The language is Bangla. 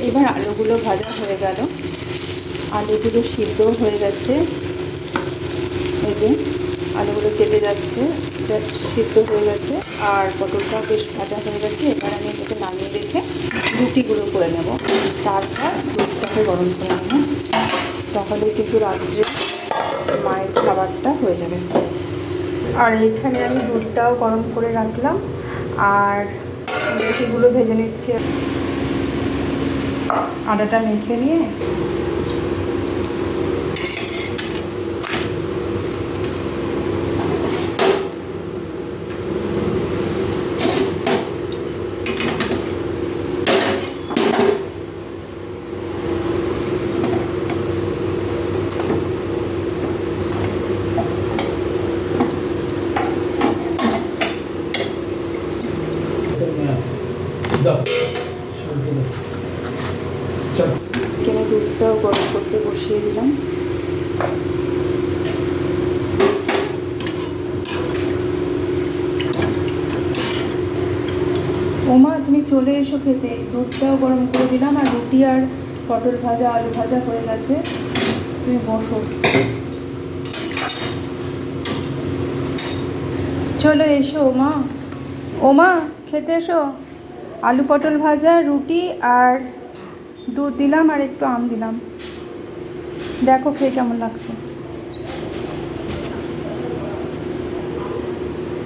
এবার আলুগুলো ভাজা হয়ে গেল, আলুগুলো সিদ্ধ হয়ে গেছে। এই যে আলুগুলো কেটে যাচ্ছে, সিদ্ধ হয়ে গেছে, আর পটলটাও বেশ ভাজা হয়ে গেছে। এবার আমি এটাকে নামিয়ে রেখে রুটিগুলো করে নেব, তারপর দুধটাকে গরম করে নেব। তাহলে কিন্তু রাত্রে মায়ের খাবারটা হয়ে যাবে। আর এইখানে আমি দুধটাও গরম করে রাখলাম, আর রুটিগুলো ভেজে নিচ্ছি। আটাটা মেখে নিয়ে এখানে দুধটাও গরম করতে বসিয়ে দিলাম। ওমা, তুমি চলে এসো খেতে। দুধটাও গরম করে দিলাম, আর রুটি আর পটল ভাজা আলু ভাজা হয়ে গেছে। তুমি বসো, চলো এসো ওমা। ওমা, খেতে এসো। আলু পটল ভাজা, রুটি আর দুধ দিলাম, আর একটু আম দিলাম। দেখো খেয়ে কেমন লাগছে।